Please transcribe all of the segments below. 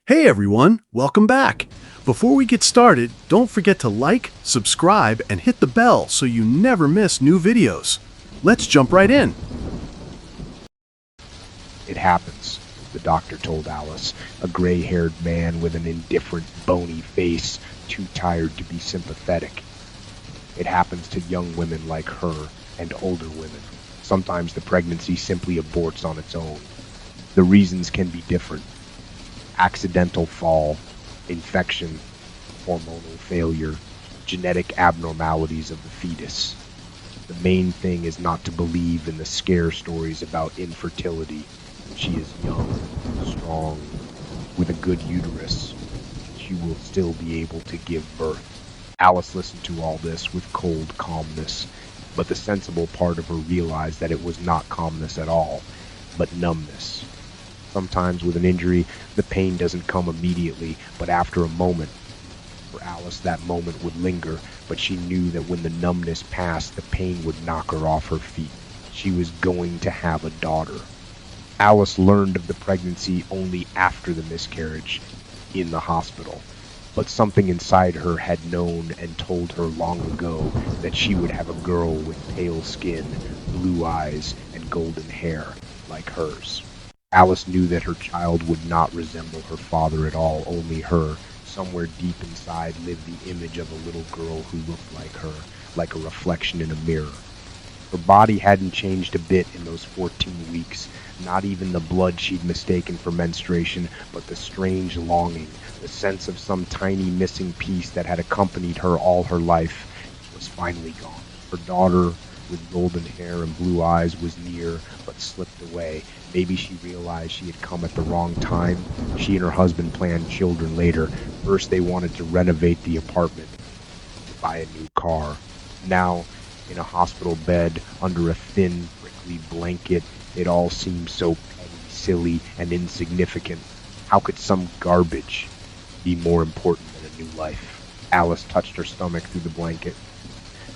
Hey everyone, welcome back. Before we get started, don't forget to like, subscribe, and hit the bell so you never miss new videos. Let's jump right in. It happens, the doctor told Alice, a gray-haired man with an indifferent, bony face, too tired to be sympathetic. It happens to young women like her and older women. Sometimes the pregnancy simply aborts on its own. The reasons can be different. Accidental fall, infection, hormonal failure, genetic abnormalities of the fetus. The main thing is not to believe in the scare stories about infertility. She is young, strong, with a good uterus. She will still be able to give birth. Alice listened to all this with cold calmness, but the sensible part of her realized that it was not calmness at all, but numbness. Sometimes with an injury, the pain doesn't come immediately, but after a moment. For Alice, that moment would linger, but she knew that when the numbness passed, the pain would knock her off her feet. She was going to have a daughter. Alice learned of the pregnancy only after the miscarriage, in the hospital. But something inside her had known and told her long ago that she would have a girl with pale skin, blue eyes, and golden hair, like hers. Alice knew that her child would not resemble her father at all, only her. Somewhere deep inside lived the image of a little girl who looked like her, like a reflection in a mirror. Her body hadn't changed a bit in those 14 weeks, not even the blood she'd mistaken for menstruation, but the strange longing, the sense of some tiny missing piece that had accompanied her all her life, was finally gone. Her daughter, with golden hair and blue eyes, was near, but slipped away. Maybe she realized she had come at the wrong time. She and her husband planned children later. First they wanted to renovate the apartment, to buy a new car. Now, in a hospital bed, under a thin, prickly blanket, it all seemed so petty, silly, and insignificant. How could some garbage be more important than a new life? Alice touched her stomach through the blanket.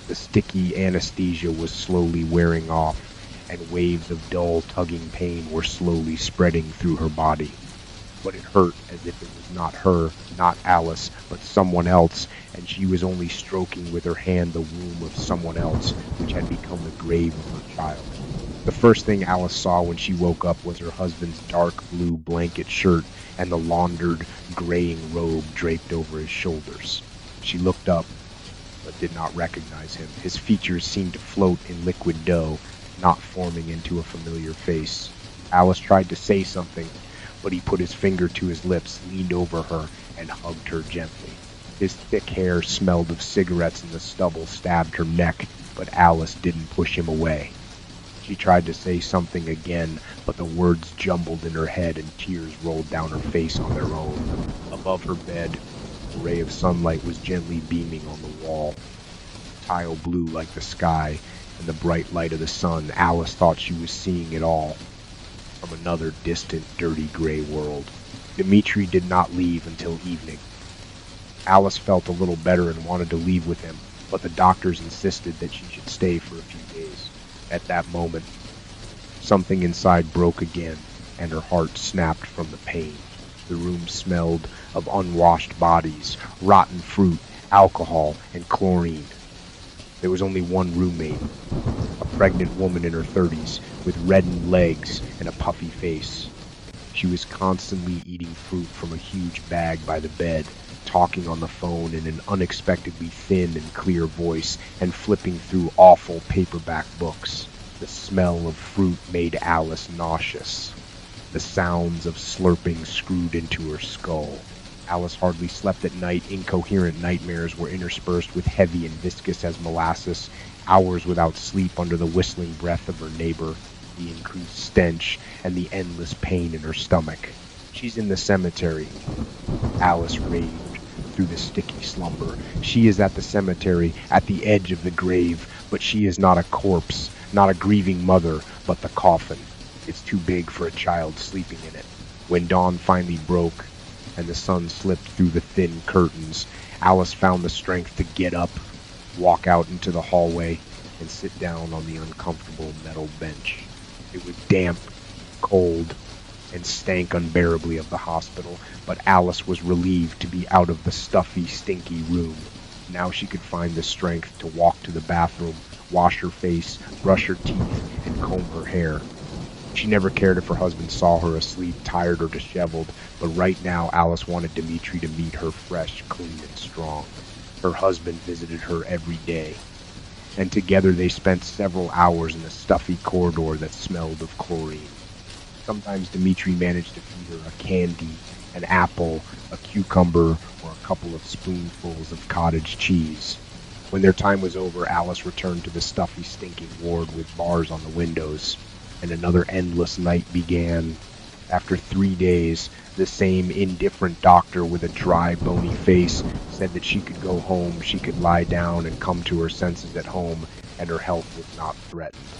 The sticky anesthesia was slowly wearing off, and waves of dull, tugging pain were slowly spreading through her body. But it hurt as if it was not her, not Alice, but someone else, and she was only stroking with her hand the womb of someone else, which had become the grave of her child. The first thing Alice saw when she woke up was her husband's dark blue blanket shirt and the laundered, graying robe draped over his shoulders. She looked up, but did not recognize him. His features seemed to float in liquid dough, not forming into a familiar face. Alice tried to say something, but he put his finger to his lips, leaned over her, and hugged her gently. His thick hair smelled of cigarettes and the stubble stabbed her neck, but Alice didn't push him away. She tried to say something again, but the words jumbled in her head and tears rolled down her face on their own. Above her bed, a ray of sunlight was gently beaming on the wall, tile blue like the sky, and the bright light of the sun. Alice thought she was seeing it all, from another distant, dirty gray world. Dmitri did not leave until evening. Alice felt a little better and wanted to leave with him, but the doctors insisted that she should stay for a few days. At that moment, something inside broke again, and her heart snapped from the pain. The room smelled of unwashed bodies, rotten fruit, alcohol, and chlorine. There was only one roommate, a pregnant woman in her 30s, with reddened legs and a puffy face. She was constantly eating fruit from a huge bag by the bed, talking on the phone in an unexpectedly thin and clear voice, and flipping through awful paperback books. The smell of fruit made Alice nauseous. The sounds of slurping screwed into her skull. Alice hardly slept at night. Incoherent nightmares were interspersed with heavy and viscous as molasses, hours without sleep under the whistling breath of her neighbor, the increased stench, and the endless pain in her stomach. She's in the cemetery. Alice raved through the sticky slumber. She is at the cemetery, at the edge of the grave, but she is not a corpse, not a grieving mother, but the coffin. It's too big for a child sleeping in it. When dawn finally broke, and the sun slipped through the thin curtains, Alice found the strength to get up, walk out into the hallway, and sit down on the uncomfortable metal bench. It was damp, cold, and stank unbearably of the hospital, but Alice was relieved to be out of the stuffy, stinky room. Now she could find the strength to walk to the bathroom, wash her face, brush her teeth, and comb her hair. She never cared if her husband saw her asleep, tired, or disheveled, but right now Alice wanted Dmitri to meet her fresh, clean, and strong. Her husband visited her every day, and together they spent several hours in a stuffy corridor that smelled of chlorine. Sometimes Dmitri managed to feed her a candy, an apple, a cucumber, or a couple of spoonfuls of cottage cheese. When their time was over, Alice returned to the stuffy, stinking ward with bars on the windows, and another endless night began. After 3 days, the same indifferent doctor with a dry, bony face said that she could go home, she could lie down and come to her senses at home, and her health was not threatened.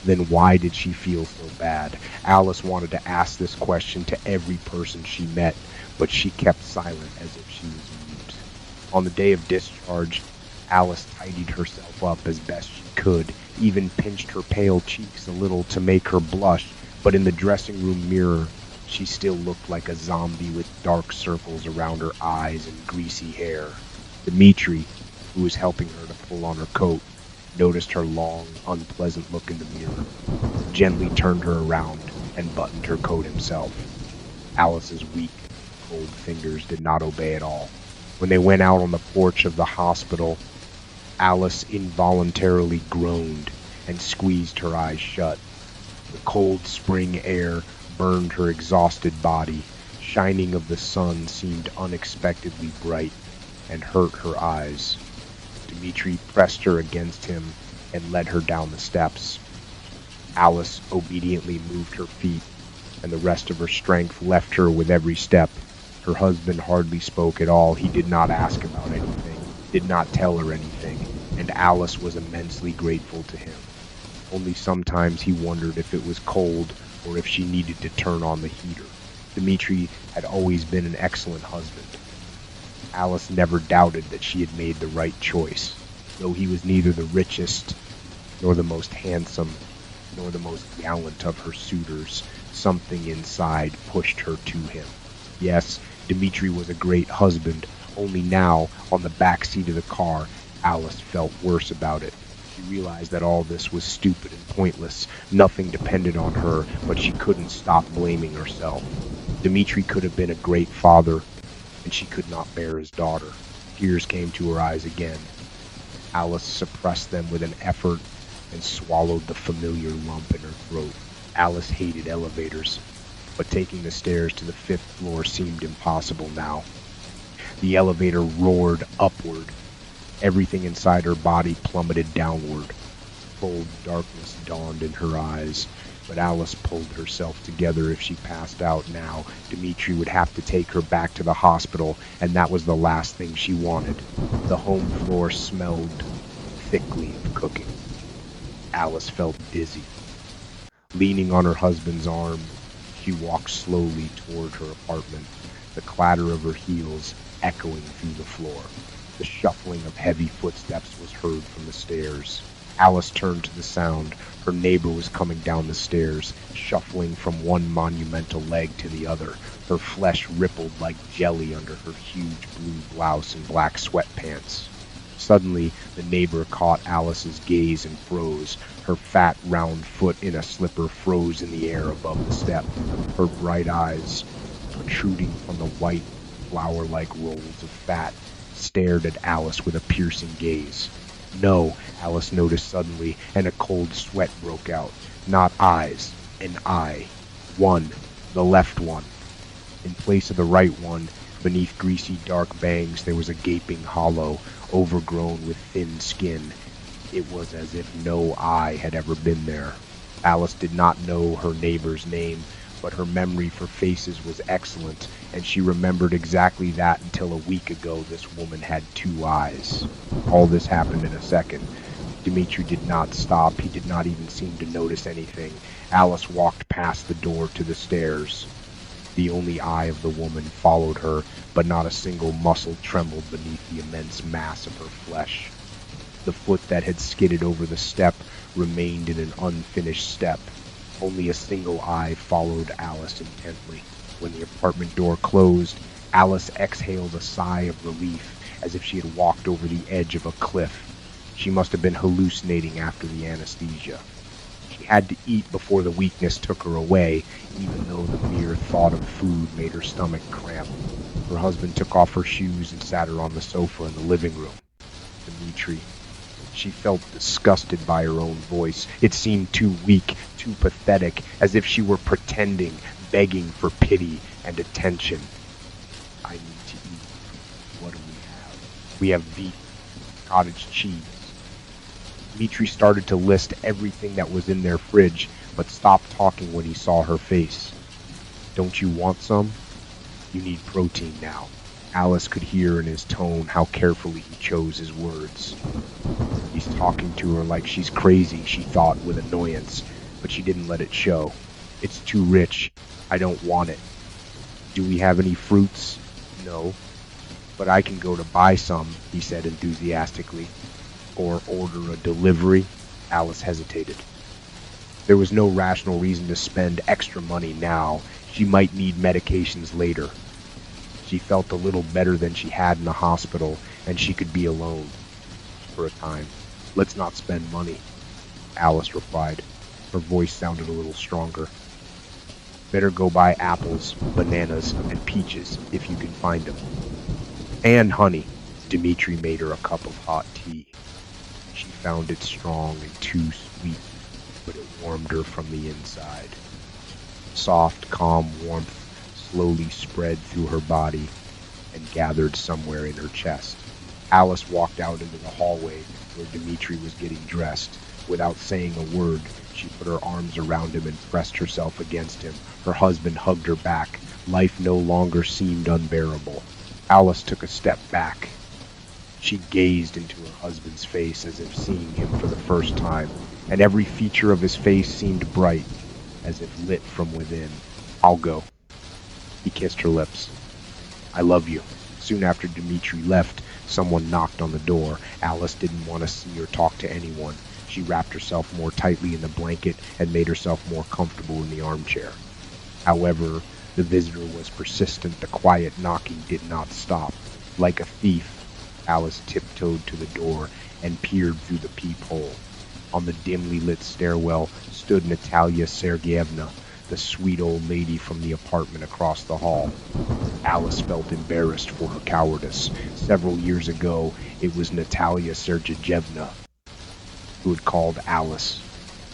Then why did she feel so bad? Alice wanted to ask this question to every person she met, but she kept silent as if she was mute. On the day of discharge, Alice tidied herself up as best she could, even pinched her pale cheeks a little to make her blush, but in the dressing room mirror, she still looked like a zombie with dark circles around her eyes and greasy hair. Dmitri, who was helping her to pull on her coat, noticed her long, unpleasant look in the mirror, gently turned her around, and buttoned her coat himself. Alice's weak, cold fingers did not obey at all. When they went out on the porch of the hospital, Alice involuntarily groaned and squeezed her eyes shut. The cold spring air burned her exhausted body. Shining of the sun seemed unexpectedly bright and hurt her eyes. Dmitri pressed her against him and led her down the steps. Alice obediently moved her feet, and the rest of her strength left her with every step. Her husband hardly spoke at all. He did not ask about anything, did not tell her anything, and Alice was immensely grateful to him. Only sometimes he wondered if it was cold or if she needed to turn on the heater. Dmitri had always been an excellent husband. Alice never doubted that she had made the right choice. Though he was neither the richest, nor the most handsome, nor the most gallant of her suitors, something inside pushed her to him. Yes, Dmitri was a great husband, only now, on the back seat of the car, Alice felt worse about it. She realized that all this was stupid and pointless. Nothing depended on her, but she couldn't stop blaming herself. Dmitri could have been a great father, and she could not bear his daughter. Tears came to her eyes again. Alice suppressed them with an effort and swallowed the familiar lump in her throat. Alice hated elevators, but taking the stairs to the 5th floor seemed impossible now. The elevator roared upward. Everything inside her body plummeted downward. Cold darkness dawned in her eyes, but Alice pulled herself together. If she passed out now, Dmitri would have to take her back to the hospital, and that was the last thing she wanted. The home floor smelled thickly of cooking. Alice felt dizzy. Leaning on her husband's arm, she walked slowly toward her apartment, the clatter of her heels echoing through the floor. The shuffling of heavy footsteps was heard from the stairs. Alice turned to the sound. Her neighbor was coming down the stairs, shuffling from one monumental leg to the other. Her flesh rippled like jelly under her huge blue blouse and black sweatpants. Suddenly, the neighbor caught Alice's gaze and froze. Her fat, round foot in a slipper froze in the air above the step. Her bright eyes, protruding from the white, flour-like rolls of fat, stared at Alice with a piercing gaze. No, Alice noticed suddenly, and a cold sweat broke out. Not eyes, an eye. One, the left one. In place of the right one, beneath greasy dark bangs, there was a gaping hollow, overgrown with thin skin. It was as if no eye had ever been there. Alice did not know her neighbor's name, but her memory for faces was excellent, and she remembered exactly that until a week ago this woman had 2 eyes. All this happened in a second. Dmitri did not stop. He did not even seem to notice anything. Alice walked past the door to the stairs. The only eye of the woman followed her, but not a single muscle trembled beneath the immense mass of her flesh. The foot that had skidded over the step remained in an unfinished step. Only a single eye followed Alice intently. When the apartment door closed, Alice exhaled a sigh of relief, as if she had walked over the edge of a cliff. She must have been hallucinating after the anesthesia. She had to eat before the weakness took her away, even though the mere thought of food made her stomach cramp. Her husband took off her shoes and sat her on the sofa in the living room. Dmitri. She felt disgusted by her own voice. It seemed too weak, too pathetic, as if she were pretending, begging for pity and attention. I need to eat. What do we have? We have beef, cottage cheese. Dmitri started to list everything that was in their fridge, but stopped talking when he saw her face. Don't you want some? You need protein now. Alice could hear in his tone how carefully he chose his words. He's talking to her like she's crazy, she thought with annoyance, but she didn't let it show. It's too rich. I don't want it. Do we have any fruits? No. But I can go to buy some, he said enthusiastically. Or order a delivery? Alice hesitated. There was no rational reason to spend extra money now. She might need medications later. She felt a little better than she had in the hospital, and she could be alone. For a time. Let's not spend money, Alice replied. Her voice sounded a little stronger. Better go buy apples, bananas, and peaches, if you can find them. And honey. Dmitri made her a cup of hot tea. She found it strong and too sweet, but it warmed her from the inside. Soft, calm warmth slowly spread through her body and gathered somewhere in her chest. Alice walked out into the hallway where Dmitri was getting dressed. Without saying a word, she put her arms around him and pressed herself against him. Her husband hugged her back. Life no longer seemed unbearable. Alice took a step back. She gazed into her husband's face as if seeing him for the first time, and every feature of his face seemed bright, as if lit from within. I'll go. He kissed her lips. I love you. Soon after Dmitri left, someone knocked on the door. Alice didn't want to see or talk to anyone. She wrapped herself more tightly in the blanket and made herself more comfortable in the armchair. However, the visitor was persistent. The quiet knocking did not stop. Like a thief, Alice tiptoed to the door and peered through the peephole. On the dimly lit stairwell stood Natalia Sergeyevna, the sweet old lady from the apartment across the hall. Alice felt embarrassed for her cowardice. Several years ago, it was Natalia Sergeyevna who had called Alice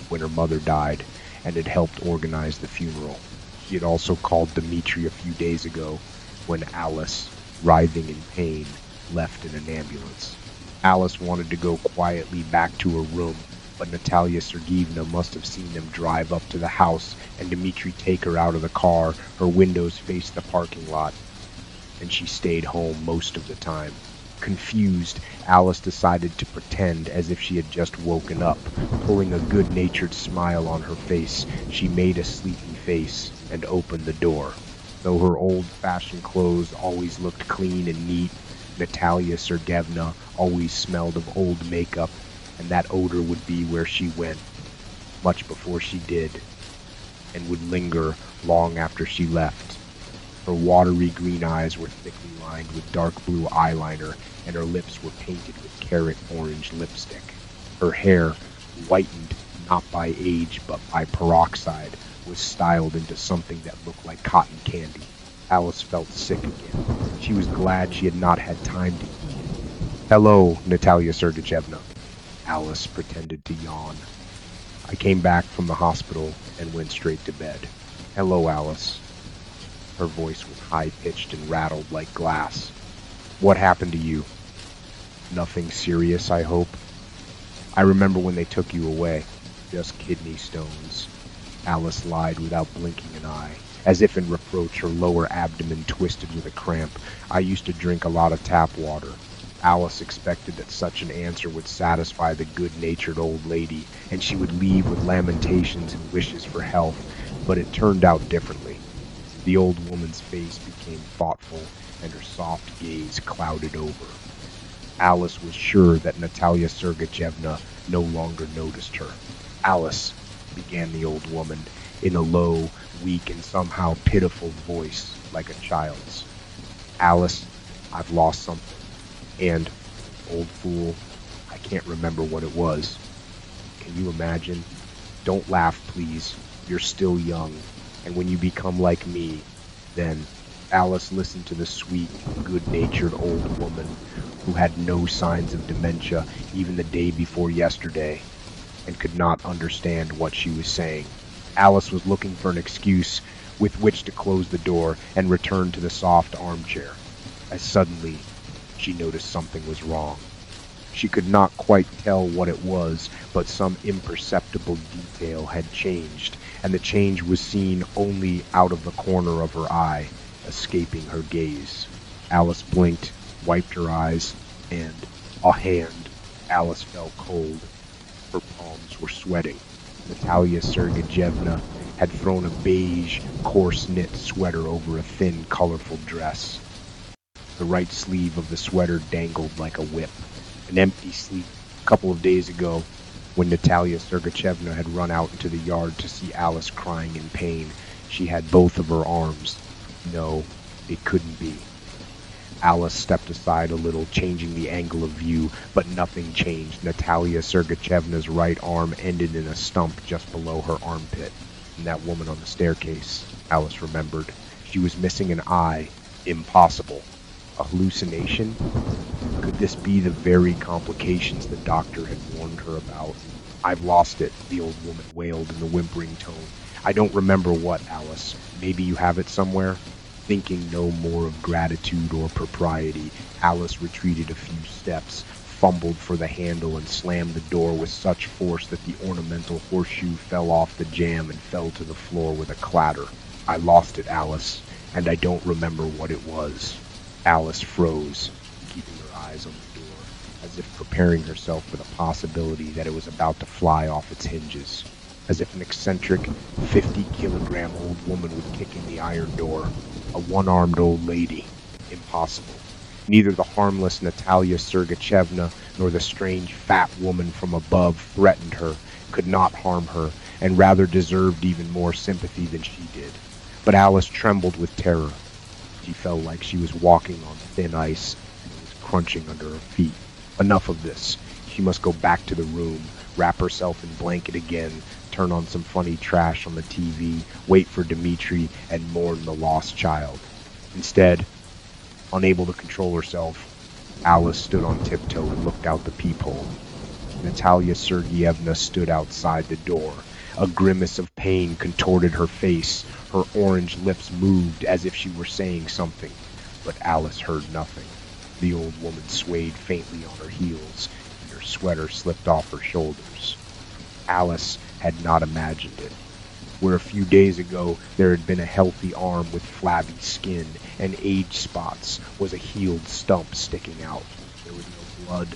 when her mother died and had helped organize the funeral. She had also called Dmitri a few days ago when Alice, writhing in pain, left in an ambulance. Alice wanted to go quietly back to her room, but Natalia Sergeyevna must have seen them drive up to the house and Dmitri take her out of the car. Her windows faced the parking lot, and she stayed home most of the time. Confused, Alice decided to pretend as if she had just woken up. Pulling a good-natured smile on her face, she made a sleepy face and opened the door. Though her old-fashioned clothes always looked clean and neat, Natalia Sergeyevna always smelled of old makeup, and that odor would be where she went, much before she did, and would linger long after she left. Her watery green eyes were thickly lined with dark blue eyeliner, and her lips were painted with carrot orange lipstick. Her hair, whitened not by age but by peroxide, was styled into something that looked like cotton candy. Alice felt sick again. She was glad she had not had time to eat. Hello, Natalia Sergeyevna. Alice pretended to yawn. I came back from the hospital and went straight to bed. Hello, Alice. Her voice was high-pitched and rattled like glass. What happened to you? Nothing serious, I hope. I remember when they took you away. Just kidney stones. Alice lied without blinking an eye. As if in reproach, her lower abdomen twisted with a cramp. I used to drink a lot of tap water. Alice expected that such an answer would satisfy the good-natured old lady, and she would leave with lamentations and wishes for health, but it turned out differently. The old woman's face became thoughtful, and her soft gaze clouded over. Alice was sure that Natalia Sergeyevna no longer noticed her. Alice, began the old woman, in a low, weak, and somehow pitiful voice like a child's. Alice, I've lost something. And, old fool, I can't remember what it was. Can you imagine? Don't laugh, please. You're still young. And when you become like me, then Alice listened to the sweet, good-natured old woman who had no signs of dementia even the day before yesterday and could not understand what she was saying. Alice was looking for an excuse with which to close the door and return to the soft armchair, as suddenly she noticed something was wrong. She could not quite tell what it was, but some imperceptible detail had changed, and the change was seen only out of the corner of her eye, escaping her gaze. Alice blinked, wiped her eyes, and, a hand, Alice felt cold. Her palms were sweating. Natalia Sergeyevna had thrown a beige, coarse-knit sweater over a thin, colorful dress. The right sleeve of the sweater dangled like a whip. An empty sleeve. A couple of days ago, when Natalia Sergeyevna had run out into the yard to see Alice crying in pain, she had both of her arms. No, it couldn't be. Alice stepped aside a little, changing the angle of view, but nothing changed. Natalia Sergeyevna's right arm ended in a stump just below her armpit. And that woman on the staircase, Alice remembered. She was missing an eye. Impossible. A hallucination? Could this be the very complications the doctor had warned her about? I've lost it, the old woman wailed in a whimpering tone. I don't remember what, Alice. Maybe you have it somewhere? Thinking no more of gratitude or propriety, Alice retreated a few steps, fumbled for the handle, and slammed the door with such force that the ornamental horseshoe fell off the jamb and fell to the floor with a clatter. I lost it, Alice, and I don't remember what it was. Alice froze, keeping her eyes on the door, as if preparing herself for the possibility that it was about to fly off its hinges. As if an eccentric, 50-kilogram old woman would kick in the iron door. A one-armed old lady. Impossible. Neither the harmless Natalia Sergeyevna nor the strange fat woman from above threatened her, could not harm her, and rather deserved even more sympathy than she did. But Alice trembled with terror. She felt like she was walking on thin ice, and it was crunching under her feet. Enough of this. She must go back to the room, wrap herself in blanket again, turn on some funny trash on the TV, wait for Dmitri, and mourn the lost child. Instead, unable to control herself, Alice stood on tiptoe and looked out the peephole. Natalia Sergeyevna stood outside the door. A grimace of pain contorted her face. Her orange lips moved as if she were saying something, but Alice heard nothing. The old woman swayed faintly on her heels, and her sweater slipped off her shoulders. Alice had not imagined it. Where a few days ago there had been a healthy arm with flabby skin and age spots, was a healed stump sticking out. There was no blood,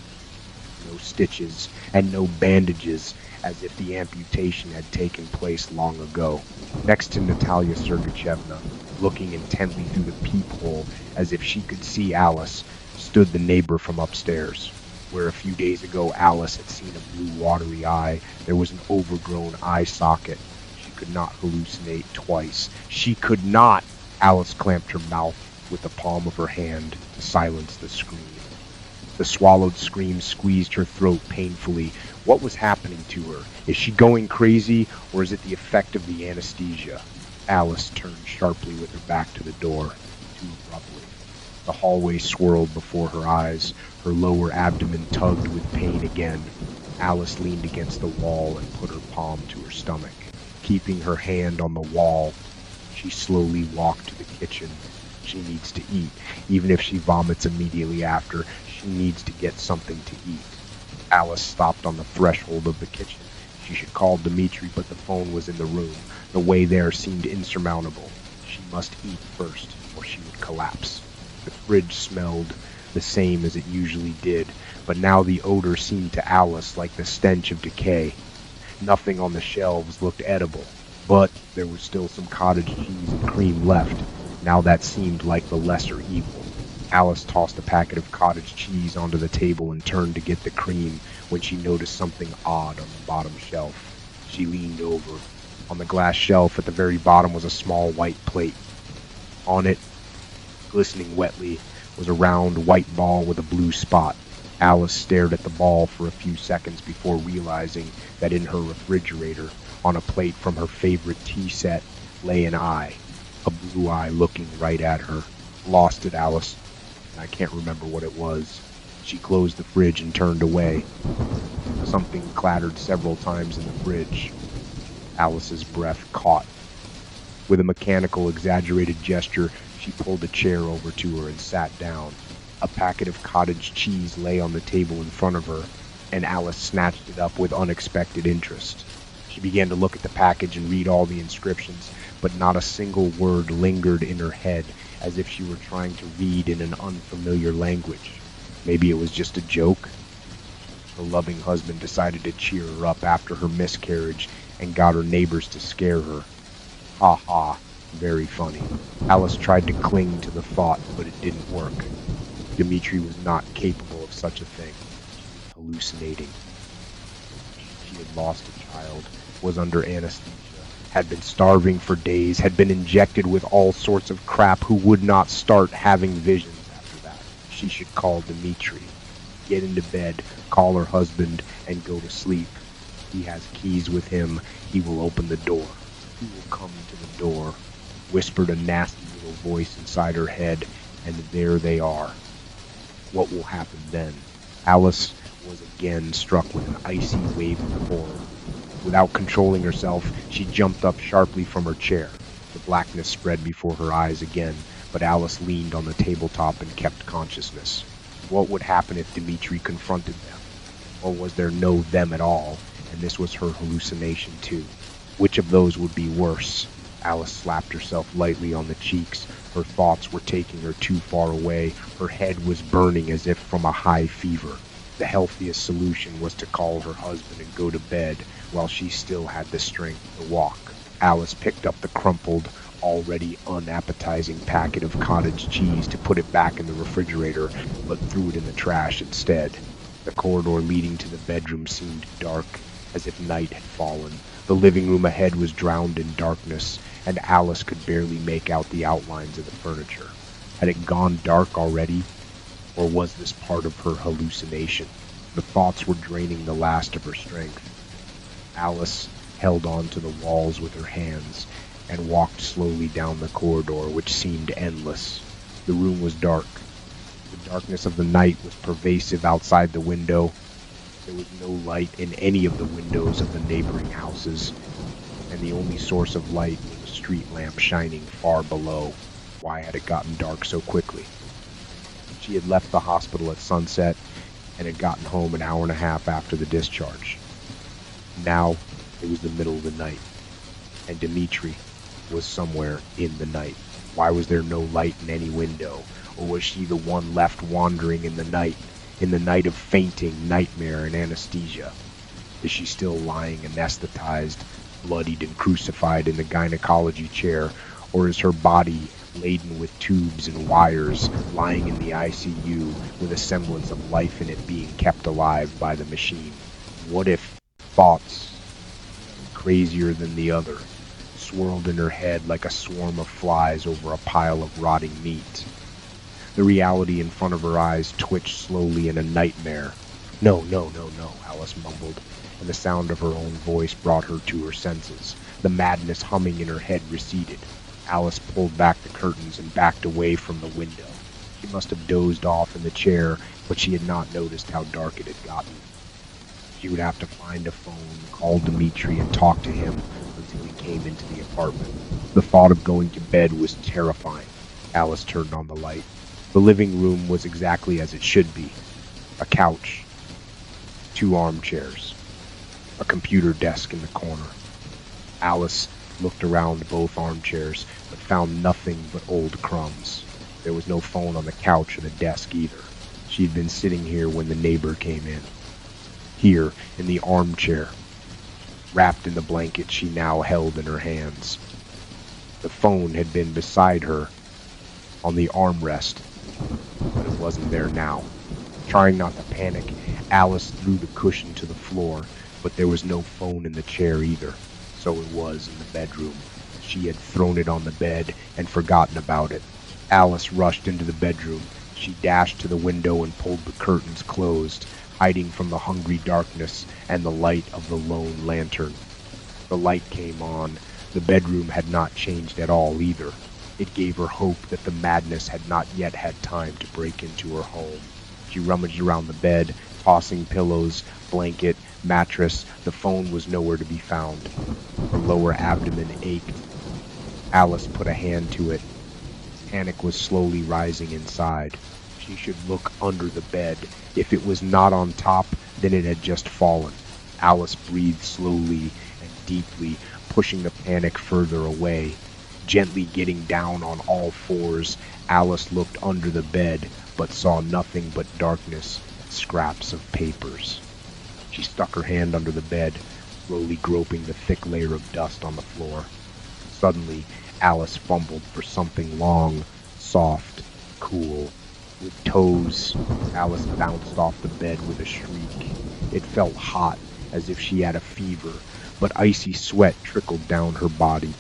no stitches, and no bandages, as if the amputation had taken place long ago. Next to Natalia Sergeyevna, looking intently through the peephole as if she could see Alice, stood the neighbor from upstairs. Where a few days ago Alice had seen a blue watery eye, there was an overgrown eye socket. She could not hallucinate twice. She could not! Alice clamped her mouth with the palm of her hand to silence the scream. The swallowed scream squeezed her throat painfully. What was happening to her? Is she going crazy, or is it the effect of the anesthesia? Alice turned sharply with her back to the door, too abruptly. The hallway swirled before her eyes. Her lower abdomen tugged with pain again. Alice leaned against the wall and put her palm to her stomach. Keeping her hand on the wall, she slowly walked to the kitchen. She needs to eat. Even if she vomits immediately after, she needs to get something to eat. Alice stopped on the threshold of the kitchen. She should call Dmitri, but the phone was in the room. The way there seemed insurmountable. She must eat first, or she would collapse. The fridge smelled the same as it usually did, but now the odor seemed to Alice like the stench of decay. Nothing on the shelves looked edible, but there was still some cottage cheese and cream left. Now that seemed like the lesser evil. Alice tossed a packet of cottage cheese onto the table and turned to get the cream when she noticed something odd on the bottom shelf. She leaned over. On the glass shelf at the very bottom was a small white plate. On it, glistening wetly, was a round white ball with a blue spot. Alice stared at the ball for a few seconds before realizing that in her refrigerator, on a plate from her favorite tea set, lay an eye, a blue eye looking right at her. Lost it, Alice. I can't remember what it was. She closed the fridge and turned away. Something clattered several times in the fridge. Alice's breath caught. With a mechanical, exaggerated gesture, she pulled a chair over to her and sat down. A packet of cottage cheese lay on the table in front of her, and Alice snatched it up with unexpected interest. She began to look at the package and read all the inscriptions, but not a single word lingered in her head, as if she were trying to read in an unfamiliar language. Maybe it was just a joke? Her loving husband decided to cheer her up after her miscarriage and got her neighbors to scare her. Ha ha, very funny. Alice tried to cling to the thought, but it didn't work. Dmitri was not capable of such a thing. She was hallucinating. She had lost a child, was under anesthesia, had been starving for days, had been injected with all sorts of crap who would not start having visions after that. She should call Dmitri, get into bed, call her husband, and go to sleep. He has keys with him. He will open the door. He will come to the door, whispered a nasty little voice inside her head, and there they are. What will happen then? Alice was again struck with an icy wave of horror. Without controlling herself, she jumped up sharply from her chair. The blackness spread before her eyes again, but Alice leaned on the tabletop and kept consciousness. What would happen if Dmitri confronted them? Or was there no them at all, and this was her hallucination too? Which of those would be worse? Alice slapped herself lightly on the cheeks. Her thoughts were taking her too far away. Her head was burning as if from a high fever. The healthiest solution was to call her husband and go to bed while she still had the strength to walk. Alice picked up the crumpled, already unappetizing packet of cottage cheese to put it back in the refrigerator, but threw it in the trash instead. The corridor leading to the bedroom seemed dark, as if night had fallen. The living room ahead was drowned in darkness, and Alice could barely make out the outlines of the furniture. Had it gone dark already? Or was this part of her hallucination? The thoughts were draining the last of her strength. Alice held on to the walls with her hands and walked slowly down the corridor, which seemed endless. The room was dark. The darkness of the night was pervasive outside the window. There was no light in any of the windows of the neighboring houses, and the only source of light was a street lamp shining far below. Why had it gotten dark so quickly? She had left the hospital at sunset and had gotten home an hour and a half after the discharge. Now it was the middle of the night, and Dmitri was somewhere in the night. Why was there no light in any window? Or was she the one left wandering in the night of fainting, nightmare, and anesthesia? Is she still lying anesthetized, bloodied and crucified in the gynecology chair, or is her body laden with tubes and wires, lying in the ICU with a semblance of life in it being kept alive by the machine? What if thoughts, crazier than the other, swirled in her head like a swarm of flies over a pile of rotting meat? The reality in front of her eyes twitched slowly in a nightmare. No, Alice mumbled, and the sound of her own voice brought her to her senses. The madness humming in her head receded. Alice pulled back the curtains and backed away from the window. She must have dozed off in the chair, but she had not noticed how dark it had gotten. She would have to find a phone, call Dmitri, and talk to him until he came into the apartment. The thought of going to bed was terrifying. Alice turned on the light. The living room was exactly as it should be. A couch, 2 armchairs, a computer desk in the corner. Alice looked around both armchairs, but found nothing but old crumbs. There was no phone on the couch or the desk either. She had been sitting here when the neighbor came in. Here, in the armchair, wrapped in the blanket she now held in her hands. The phone had been beside her on the armrest, but it wasn't there now. Trying not to panic, Alice threw the cushion to the floor, But there was no phone in the chair either. So it was in the bedroom. She had thrown it on the bed and forgotten about it. Alice rushed into the bedroom. She dashed to the window and pulled the curtains closed, hiding from the hungry darkness and the light of the lone lantern. The light came on. The bedroom had not changed at all either. It gave her hope that the madness had not yet had time to break into her home. She rummaged around the bed, tossing pillows, blanket, mattress. The phone was nowhere to be found. Her lower abdomen ached. Alice put a hand to it. Panic was slowly rising inside. She should look under the bed. If it was not on top, then it had just fallen. Alice breathed slowly and deeply, pushing the panic further away. Gently getting down on all fours, Alice looked under the bed, but saw nothing but darkness and scraps of papers. She stuck her hand under the bed, slowly groping the thick layer of dust on the floor. Suddenly, Alice fumbled for something long, soft, cool. With toes, Alice bounced off the bed with a shriek. It felt hot, as if she had a fever, but icy sweat trickled down her body.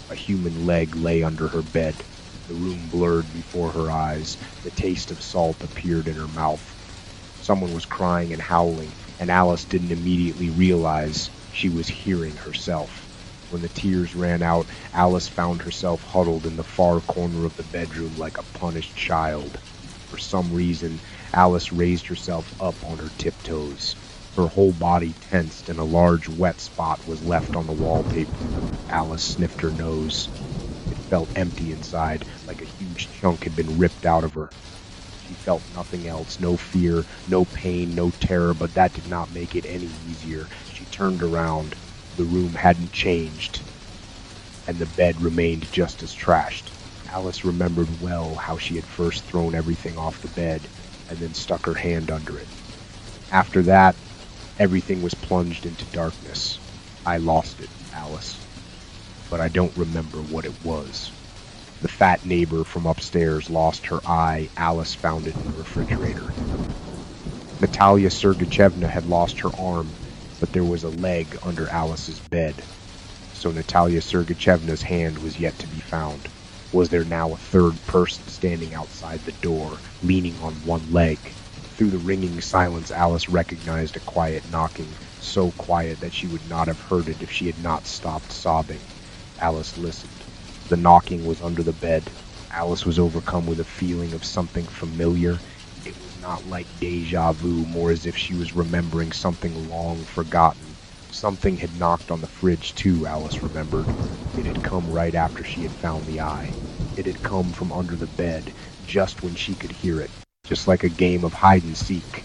A human leg lay under her bed. The room blurred before her eyes. The taste of salt appeared in her mouth. Someone was crying and howling, and Alice didn't immediately realize she was hearing herself. When the tears ran out, Alice found herself huddled in the far corner of the bedroom like a punished child. For some reason, Alice raised herself up on her tiptoes. Her whole body tensed, and a large wet spot was left on the wallpaper. Alice sniffed her nose. It felt empty inside, like a huge chunk had been ripped out of her. She felt nothing else, no fear, no pain, no terror, but that did not make it any easier. She turned around. The room hadn't changed, and the bed remained just as trashed. Alice remembered well how she had first thrown everything off the bed, and then stuck her hand under it. After that, everything was plunged into darkness. I lost it, Alice, but I don't remember what it was. The fat neighbor from upstairs lost her eye. Alice found it in the refrigerator. Natalia Sergeyevna had lost her arm, but there was a leg under Alice's bed. So Natalia Sergeyevna's hand was yet to be found. Was there now a third person standing outside the door, leaning on one leg? Through the ringing silence, Alice recognized a quiet knocking, so quiet that she would not have heard it if she had not stopped sobbing. Alice listened. The knocking was under the bed. Alice was overcome with a feeling of something familiar. It was not like déjà vu, more as if she was remembering something long forgotten. Something had knocked on the fridge too, Alice remembered. It had come right after she had found the eye. It had come from under the bed, just when she could hear it. Just like a game of hide-and-seek.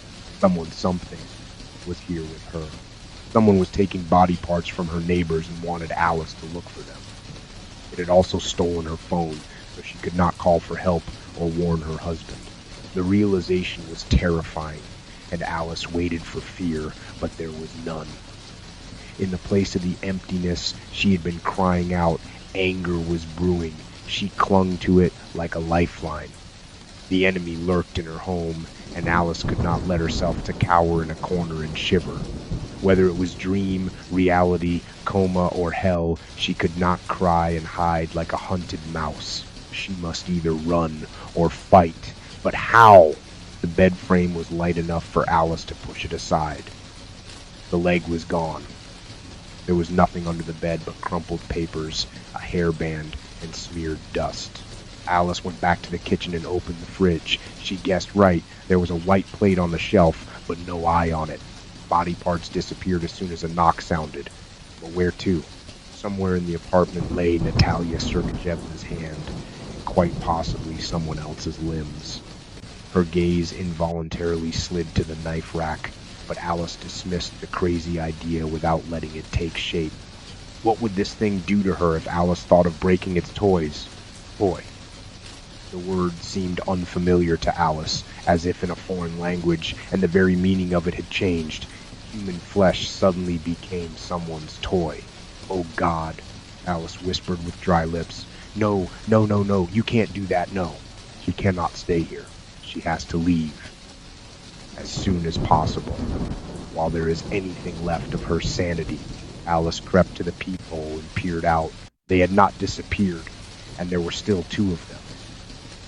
Something was here with her. Someone was taking body parts from her neighbors and wanted Alice to look for them. It had also stolen her phone, so she could not call for help or warn her husband. The realization was terrifying, and Alice waited for fear, but there was none. In the place of the emptiness she had been crying out, anger was brewing. She clung to it like a lifeline. The enemy lurked in her home, and Alice could not let herself to cower in a corner and shiver. Whether it was dream, reality, coma, or hell, she could not cry and hide like a hunted mouse. She must either run or fight. But how? The bed frame was light enough for Alice to push it aside. The leg was gone. There was nothing under the bed but crumpled papers, a hairband, and smeared dust. Alice went back to the kitchen and opened the fridge. She guessed right. There was a white plate on the shelf, but no eye on it. Body parts disappeared as soon as a knock sounded. But where to? Somewhere in the apartment lay Natalia Sergeyevna's hand, and quite possibly someone else's limbs. Her gaze involuntarily slid to the knife rack, but Alice dismissed the crazy idea without letting it take shape. What would this thing do to her if Alice thought of breaking its toys? Toy. The word seemed unfamiliar to Alice, as if in a foreign language, and the very meaning of it had changed. Human flesh suddenly became someone's toy. Oh God, Alice whispered with dry lips. No, you can't do that, no. She cannot stay here. She has to leave. As soon as possible. while there is anything left of her sanity. Alice crept to the peephole and peered out. They had not disappeared, and there were still two of them.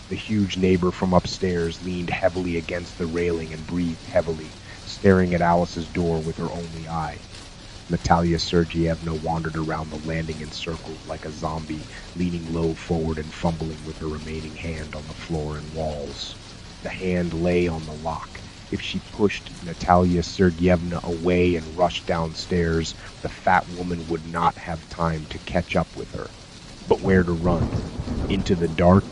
The huge neighbor from upstairs leaned heavily against the railing and breathed heavily, staring at Alice's door with her only eye. Natalia Sergeyevna wandered around the landing in circles like a zombie, leaning low forward and fumbling with her remaining hand on the floor and walls. The hand lay on the lock. If she pushed Natalia Sergeyevna away and rushed downstairs, the fat woman would not have time to catch up with her. But where to run? Into the dark?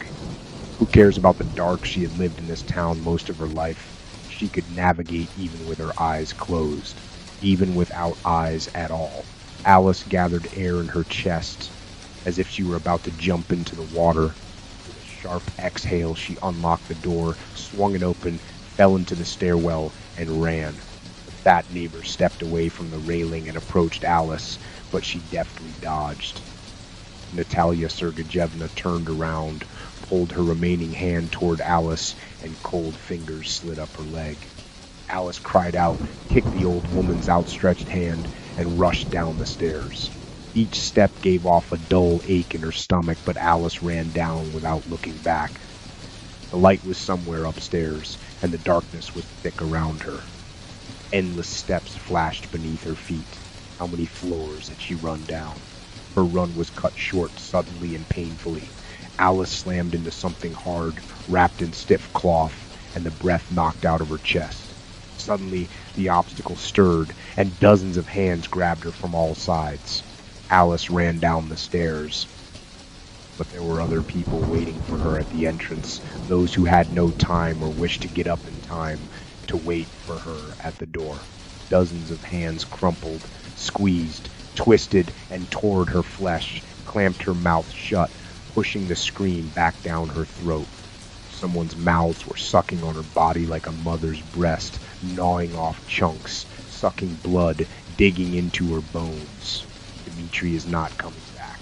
Who cares about the dark? She had lived in this town most of her life. She could navigate even with her eyes closed, even without eyes at all. Alice gathered air in her chest, as if she were about to jump into the water. With a sharp exhale, she unlocked the door, swung it open, fell into the stairwell, and ran. The fat neighbor stepped away from the railing and approached Alice, but she deftly dodged. Natalia Sergeyevna turned around, pulled her remaining hand toward Alice, and cold fingers slid up her leg. Alice cried out, kicked the old woman's outstretched hand, and rushed down the stairs. Each step gave off a dull ache in her stomach, but Alice ran down without looking back. The light was somewhere upstairs, and the darkness was thick around her. Endless steps flashed beneath her feet. How many floors had she run down? Her run was cut short suddenly and painfully. Alice slammed into something hard, wrapped in stiff cloth, and the breath knocked out of her chest. Suddenly, the obstacle stirred, and dozens of hands grabbed her from all sides. Alice ran down the stairs. But there were other people waiting for her at the entrance, those who had no time or wished to get up in time to wait for her at the door. Dozens of hands crumpled, squeezed, twisted, and tore at her flesh, clamped her mouth shut, pushing the scream back down her throat. Someone's mouths were sucking on her body like a mother's breast, gnawing off chunks, sucking blood, digging into her bones. Dmitri is not coming back.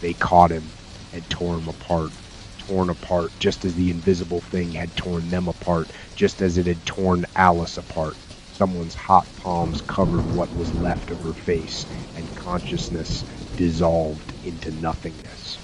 They caught him and tore him apart, torn apart just as the invisible thing had torn them apart, just as it had torn Alice apart. Someone's hot palms covered what was left of her face, and consciousness dissolved into nothingness.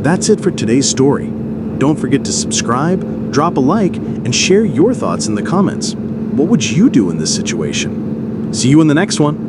That's it for today's story. Don't forget to subscribe, drop a like, and share your thoughts in the comments. What would you do in this situation? See you in the next one.